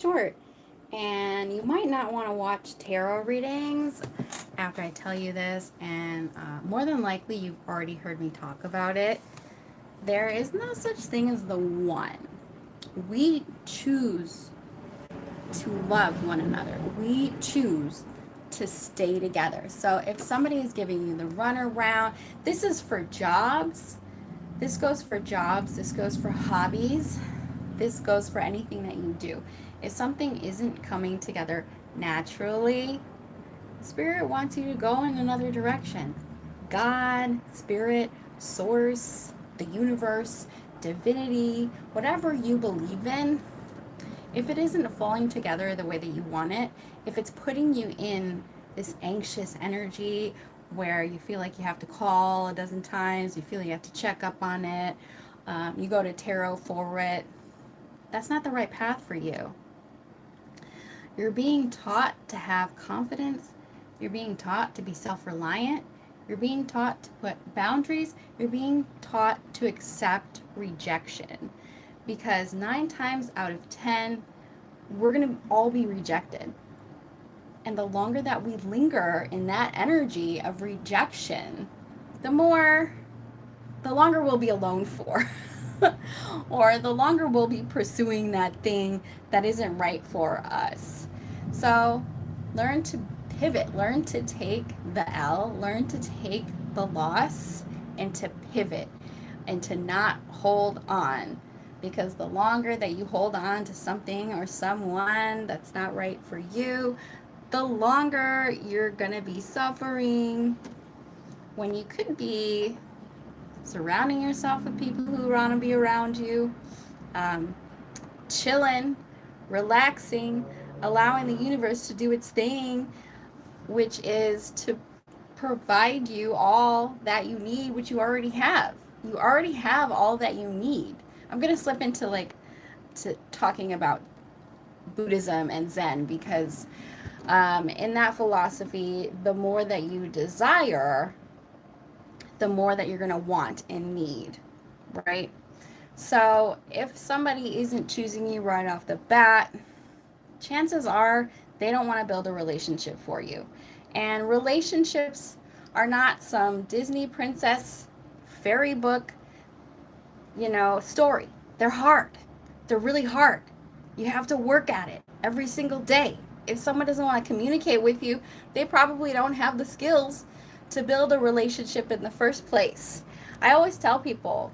short, and you might not want to watch tarot readings after I tell you this, and more than likely you've already heard me talk about it. There is no such thing as the one. We choose to love one another. We choose to stay together. So if somebody is giving you the runaround, this is for jobs. This goes for jobs. This goes for hobbies. This goes for anything that you do. If something isn't coming together naturally, Spirit wants you to go in another direction. God, Spirit, Source, the universe, divinity, whatever you believe in, if it isn't falling together the way that you want it, if it's putting you in this anxious energy where you feel like you have to call a dozen times, you feel you have to check up on it, you go to tarot for it, that's not the right path for you. You're being taught to have confidence. You're being taught to be self-reliant. You're being taught to put boundaries. You're being taught to accept rejection. Because 9 times out of 10, we're going to all be rejected. And the longer that we linger in that energy of rejection, the longer we'll be alone for. Or the longer we'll be pursuing that thing that isn't right for us. So learn to pivot, learn to take the L, learn to take the loss and to pivot and to not hold on. Because the longer that you hold on to something or someone that's not right for you, the longer you're going to be suffering when you could be surrounding yourself with people who want to be around you, um, chilling, relaxing, allowing the universe to do its thing, which is to provide you all that you need, which you already have. You already have all that you need. I'm going to slip into to talking about Buddhism and Zen because in that philosophy, the more that you desire, the more that you're going to want and need, right? So if somebody isn't choosing you right off the bat, chances are they don't want to build a relationship for you. And relationships are not some Disney princess fairy book, story. They're hard. They're really hard. You have to work at it every single day. If someone doesn't want to communicate with you, they probably don't have the skills to build a relationship in the first place. I always tell people,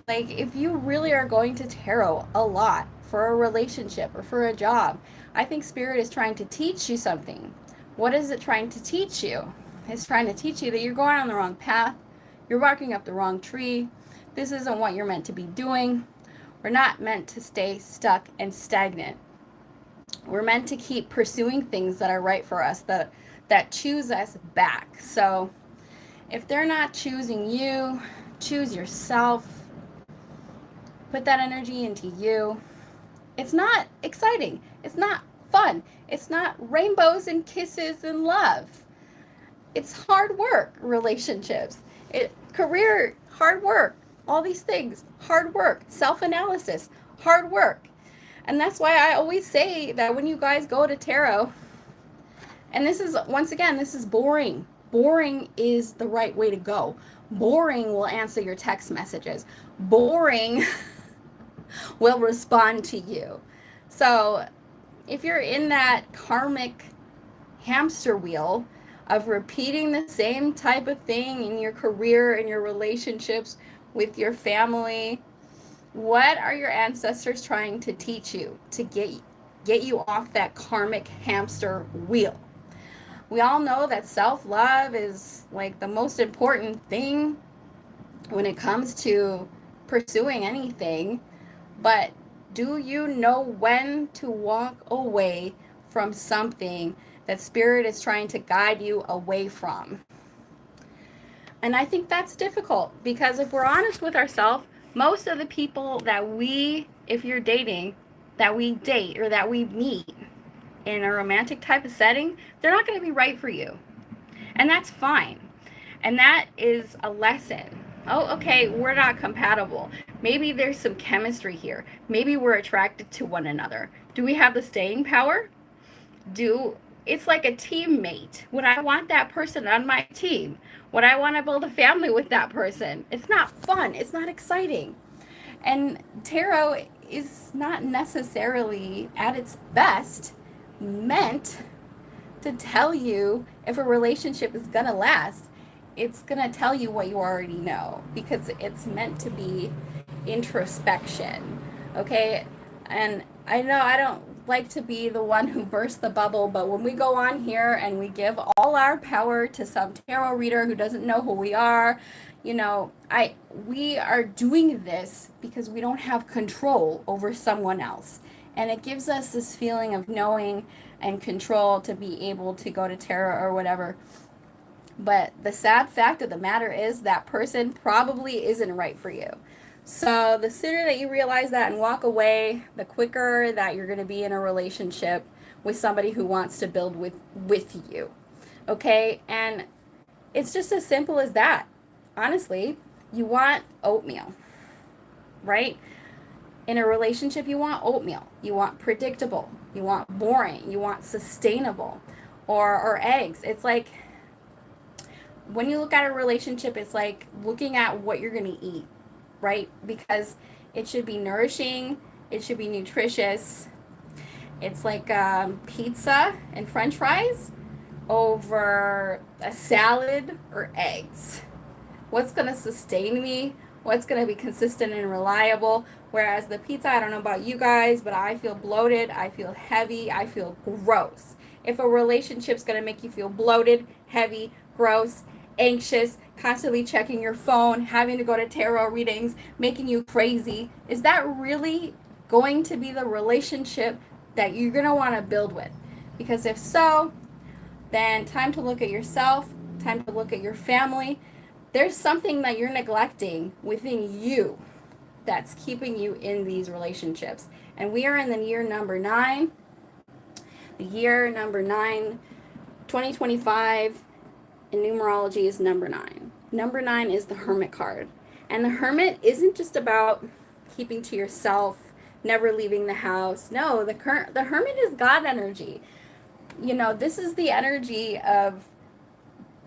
like, if you really are going to tarot a lot for a relationship or for a job, I think Spirit is trying to teach you something. What is it trying to teach you? It's trying to teach you that you're going on the wrong path. You're barking up the wrong tree. This isn't what you're meant to be doing. We're not meant to stay stuck and stagnant. We're meant to keep pursuing things that are right for us, that choose us back. So if they're not choosing you, choose yourself. Put that energy into you. It's not exciting. It's not fun. It's not rainbows and kisses and love. It's hard work, relationships. Career, hard work. All these things, hard work. Self-analysis, hard work. And that's why I always say that when you guys go to tarot, and this is, once again, this is boring. Boring is the right way to go. Boring will answer your text messages. Boring will respond to you. So if you're in that karmic hamster wheel of repeating the same type of thing in your career, in your relationships, with your family, what are your ancestors trying to teach you to get you off that karmic hamster wheel? We all know that self-love is like the most important thing when it comes to pursuing anything. But do you know when to walk away from something that Spirit is trying to guide you away from? And I think that's difficult because if we're honest with ourselves, most of the people that if you're dating, that we date or that we meet in a romantic type of setting, they're not going to be right for you. And that's fine. And that is a lesson. Oh, okay, we're not compatible. Maybe there's some chemistry here. Maybe we're attracted to one another. Do we have the staying power? It's like a teammate. Would I want that person on my team? Would I want to build a family with that person? It's not fun. It's not exciting. And tarot is not necessarily at its best meant to tell you if a relationship is going to last. It's going to tell you what you already know because it's meant to be introspection. Okay? And I know I don't like to be the one who bursts the bubble, but when we go on here and we give all our power to some tarot reader who doesn't know who we are, we are doing this because we don't have control over someone else. And it gives us this feeling of knowing and control to be able to go to tarot or whatever. But the sad fact of the matter is that person probably isn't right for you. So the sooner that you realize that and walk away, the quicker that you're going to be in a relationship with somebody who wants to build with you. Okay? And it's just as simple as that. Honestly, you want oatmeal, right? In a relationship, you want oatmeal. You want predictable. You want boring. You want sustainable. Or eggs. It's like when you look at a relationship, it's like looking at what you're going to eat, right? Because it should be nourishing, it should be nutritious. It's like pizza and french fries over a salad or eggs. What's going to sustain me? What's going to be consistent and reliable? Whereas the pizza, I don't know about you guys, but I feel bloated, I feel heavy, I feel gross. If a relationship's going to make you feel bloated, heavy, gross, anxious, constantly checking your phone, having to go to tarot readings, making you crazy, is that really going to be the relationship that you're going to want to build with? Because if so, then time to look at yourself, time to look at your family. There's something that you're neglecting within you that's keeping you in these relationships. And we are in the year number 9. The year number 9, 2025, in numerology is number 9. Number 9 is the Hermit card. And the Hermit isn't just about keeping to yourself, never leaving the house. No, the Hermit is God energy. This is the energy of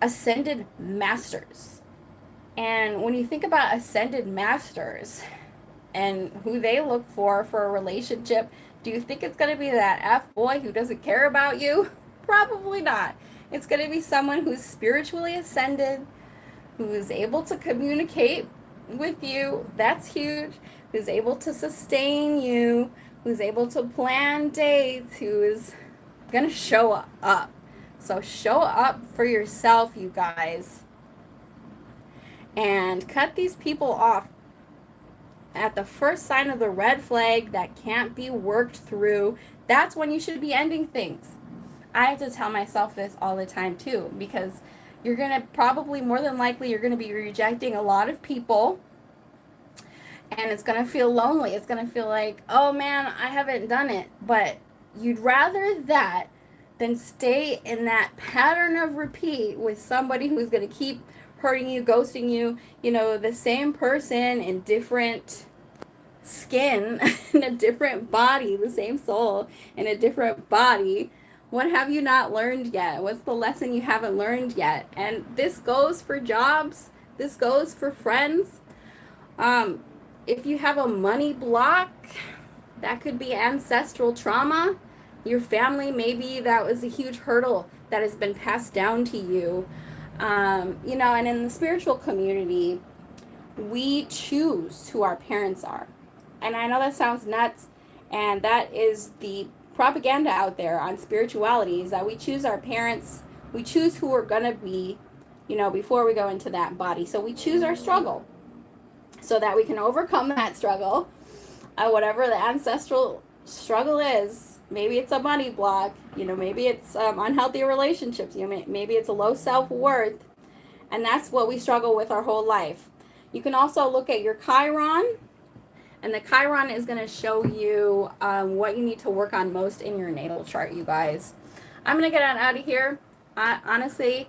ascended masters. And when you think about ascended masters and who they look for a relationship, do you think it's going to be that F boy who doesn't care about you? Probably not. It's going to be someone who's spiritually ascended, who is able to communicate with you. That's huge. Who's able to sustain you, who's able to plan dates, who is going to show up. So show up for yourself, you guys. And cut these people off at the first sign of the red flag that can't be worked through. That's when you should be ending things. I have to tell myself this all the time too, because you're going to probably, more than likely, you're going to be rejecting a lot of people, and it's going to feel lonely. It's going to feel like, oh man, I haven't done it. But you'd rather that than stay in that pattern of repeat with somebody who's going to keep hurting you, ghosting you, the same person in different skin, in a different body, the same soul in a different body. What have you not learned yet? What's the lesson you haven't learned yet? And this goes for jobs. This goes for friends. If you have a money block, that could be ancestral trauma. Your family, maybe that was a huge hurdle that has been passed down to you. And in the spiritual community, we choose who our parents are. And I know that sounds nuts, and that is the propaganda out there on spirituality, is that we choose our parents, we choose who we're going to be, before we go into that body. So we choose our struggle so that we can overcome that struggle, whatever the ancestral struggle is. Maybe it's a money block, maybe it's unhealthy relationships, maybe it's a low self-worth, and that's what we struggle with our whole life. You can also look at your Chiron, and the Chiron is going to show you what you need to work on most in your natal chart, you guys. I'm going to get out of here. Honestly,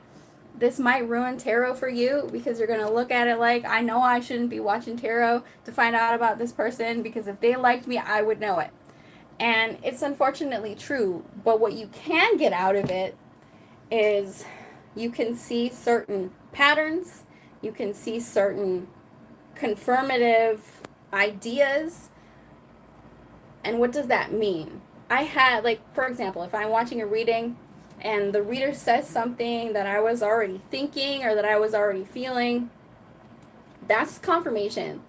this might ruin tarot for you, because you're going to look at it like, I know I shouldn't be watching tarot to find out about this person, because if they liked me, I would know it. And it's unfortunately true. But what you can get out of it is you can see certain patterns, you can see certain confirmative ideas. And what does that mean? I had, like, for example, if I'm watching a reading and the reader says something that I was already thinking or that I was already feeling, that's confirmation.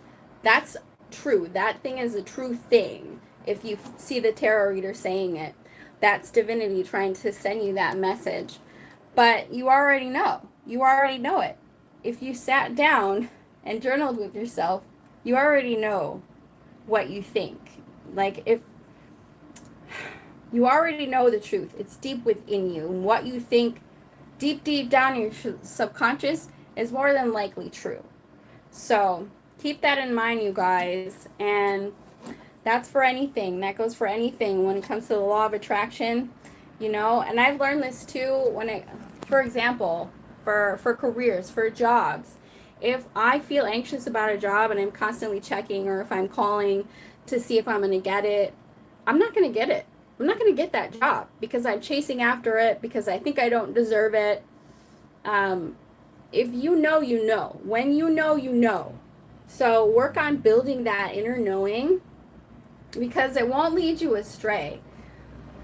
That's true. That thing is a true thing. If you see the tarot reader saying it, that's divinity trying to send you that message. But you already know. You already know it. If you sat down and journaled with yourself, you already know what you think. Like, if you already know the truth, it's deep within you. And what you think deep, deep down in your subconscious is more than likely true. So keep that in mind, you guys. And that's for anything. That goes for anything when it comes to the law of attraction, you know. And I've learned this too when it, for example, for careers, for jobs. If I feel anxious about a job and I'm constantly checking, or if I'm calling to see if I'm going to get it, I'm not going to get it. I'm not going to get that job because I'm chasing after it, because I think I don't deserve it. If you know, you know. When you know, you know. So work on building that inner knowing, because it won't lead you astray.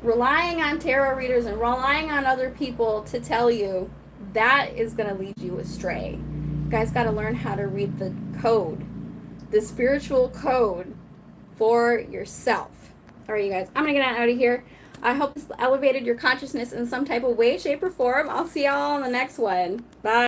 Relying on tarot readers and relying on other people to tell you, that is going to lead you astray. You guys got to learn how to read the code, the spiritual code for yourself. All right, you guys, I'm going to get out of here. I hope this elevated your consciousness in some type of way, shape, or form. I'll see y'all on the next one. Bye.